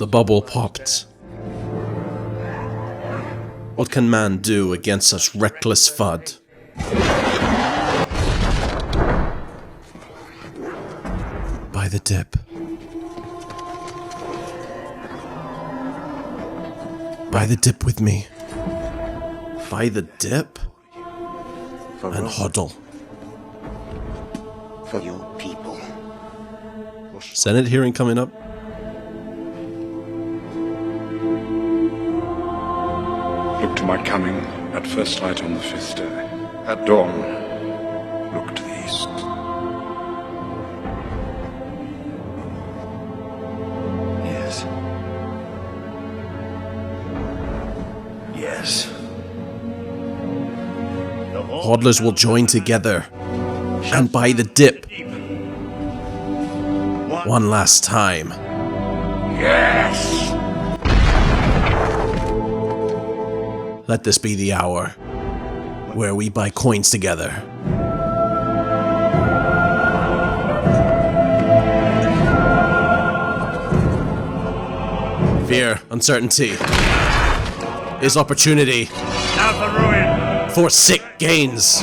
The bubble popped. What can man do against such reckless FUD? Buy the dip. Buy the dip with me. Buy the dip? And hodl. For your people. Senate hearing coming up. Look to my coming at first light on the 5th day. At dawn, look to the east. Yes. Yes. Hodlers will join together and buy the dip. One last time. Yes! Let this be the hour where we buy coins together. Fear, uncertainty is opportunity Now for ruin. for sick gains.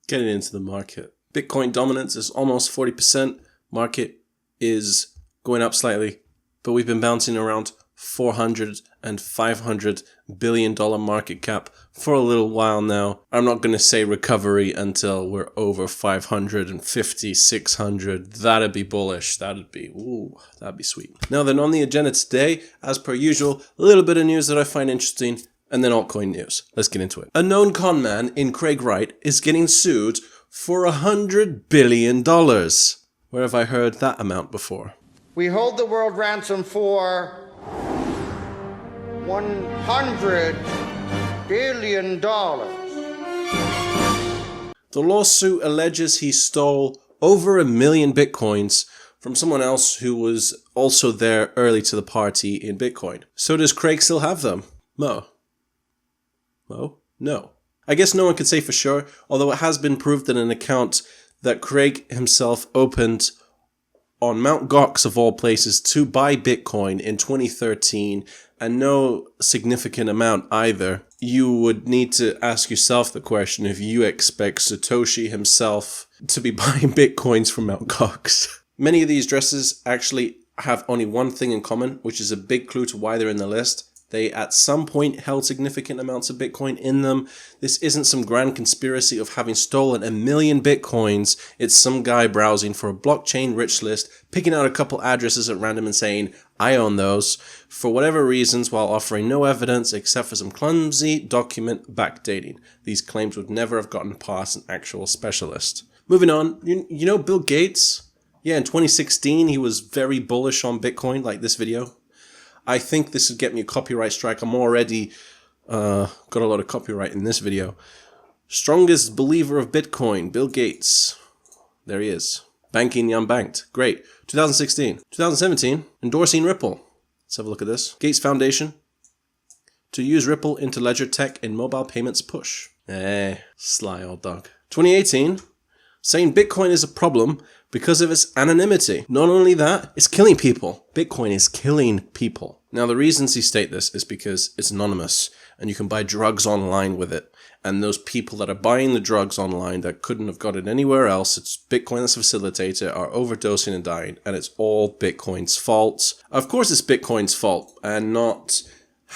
Getting into the market. Bitcoin dominance is almost 40%. Market is going up slightly, but we've been bouncing around $400 and $500 billion market cap for a little while now. I'm not going to say recovery until we're over 550, 600. That'd be bullish. That'd be sweet. Now then, on the agenda today, as per usual, a little bit of news that I find interesting, and then altcoin news. Let's get into it. A known con man in Wright is getting sued for $100 billion. Where have I heard that amount before? We hold the world ransom for $100 billion. The lawsuit alleges he stole over 1 million bitcoins from someone else who was also there early to the party in Bitcoin. So does Craig still have them? Mo? No. I guess no one could say for sure, although it has been proved that an account that Craig himself opened on Mt. Gox of all places to buy Bitcoin in 2013, and no significant amount either. You would need to ask yourself the question if you expect Satoshi himself to be buying Bitcoins from Mt. Gox. Many of these addresses actually have only one thing in common, which is a big clue to why they're in the list. They at some point held significant amounts of Bitcoin in them. This isn't some grand conspiracy of having stolen 1 million Bitcoins. It's some guy browsing for a blockchain rich list, picking out a couple addresses at random and saying, I own those, for whatever reasons, while offering no evidence except for some clumsy document backdating. These claims would never have gotten past an actual specialist. Moving on, you know Bill Gates? Yeah, in 2016, he was very bullish on Bitcoin, like this video. I think this would get me a copyright strike. I'm already got a lot of copyright in this video. Strongest believer of Bitcoin, Bill Gates. There he is. Banking the unbanked. Great. 2016. 2017, endorsing Ripple. Let's have a look at this. Gates Foundation to use Ripple into ledger tech in mobile payments push. Sly old dog. 2018, saying Bitcoin is a problem because of its anonymity. Not only that, it's killing people. Bitcoin is killing people. Now, the reasons he state this is because it's anonymous and you can buy drugs online with it. And those people that are buying the drugs online that couldn't have got it anywhere else, it's Bitcoin that's facilitated, are overdosing and dying. And it's all Bitcoin's fault. Of course, it's Bitcoin's fault and not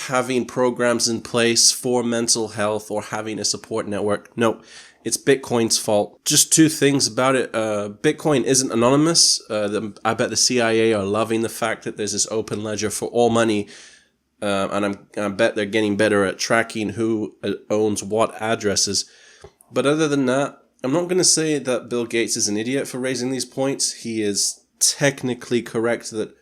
having programs in place for mental health or having a support network. No. It's Bitcoin's fault. Just two things about it. Bitcoin isn't anonymous. I bet the CIA are loving the fact that there's this open ledger for all money. And I bet they're getting better at tracking who owns what addresses. But other than that, I'm not going to say that Bill Gates is an idiot for raising these points. He is technically correct that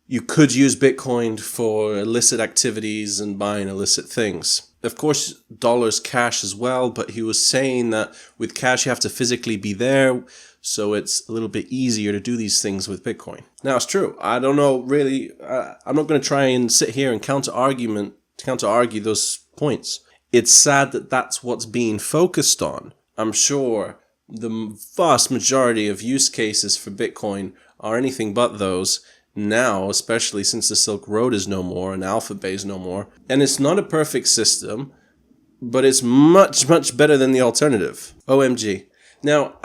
you could use Bitcoin for illicit activities and buying illicit things. Of course, dollars cash as well, but he was saying that with cash you have to physically be there. so it's a little bit easier to do these things with Bitcoin. Now, it's true. I don't know really. I'm not going to try and sit here and counter-argue those points. It's sad that that's what's being focused on. I'm sure the vast majority of use cases for Bitcoin are anything but those now, especially since the Silk Road is no more and Alphabet is no more. And it's not a perfect system, but it's much, much better than the alternative. OMG. Now,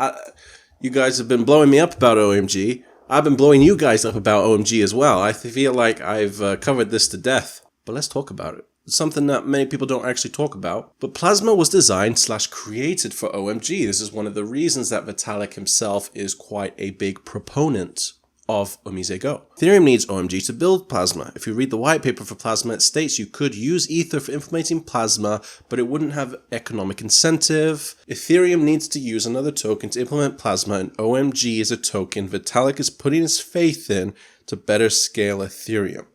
you guys have been blowing me up about OMG. I've been blowing you guys up about OMG as well. I feel like I've covered this to death. But let's talk about it. It's something that many people don't actually talk about. But Plasma was designed/created for OMG. This is one of the reasons that Vitalik himself is quite a big proponent of Omise Go. Ethereum needs OMG to build Plasma. If you read the white paper for Plasma, it states you could use Ether for implementing Plasma, but it wouldn't have economic incentive. Ethereum needs to use another token to implement Plasma, and OMG is a token Vitalik is putting his faith in to better scale Ethereum.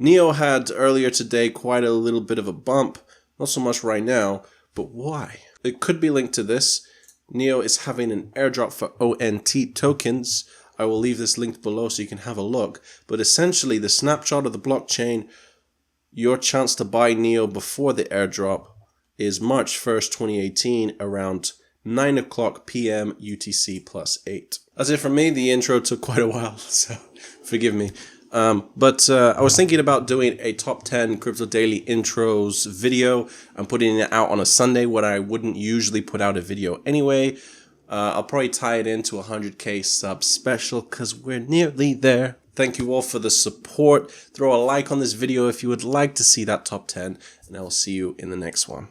Neo had earlier today quite a little bit of a bump. Not so much right now, but why? It could be linked to this. Neo is having an airdrop for ONT tokens. I will leave this linked below so you can have a look. But essentially, the snapshot of the blockchain, your chance to buy Neo before the airdrop is March 1st, 2018, around 9 o'clock p.m. UTC +8. That's it from me. The intro took quite a while, so forgive me. But I was thinking about doing a top 10 Crypto Daily intros video and putting it out on a Sunday when I wouldn't usually put out a video anyway. I'll probably tie it into a 100k sub special because we're nearly there. Thank you all for the support. Throw a like on this video if you would like to see that top 10, and I will see you in the next one.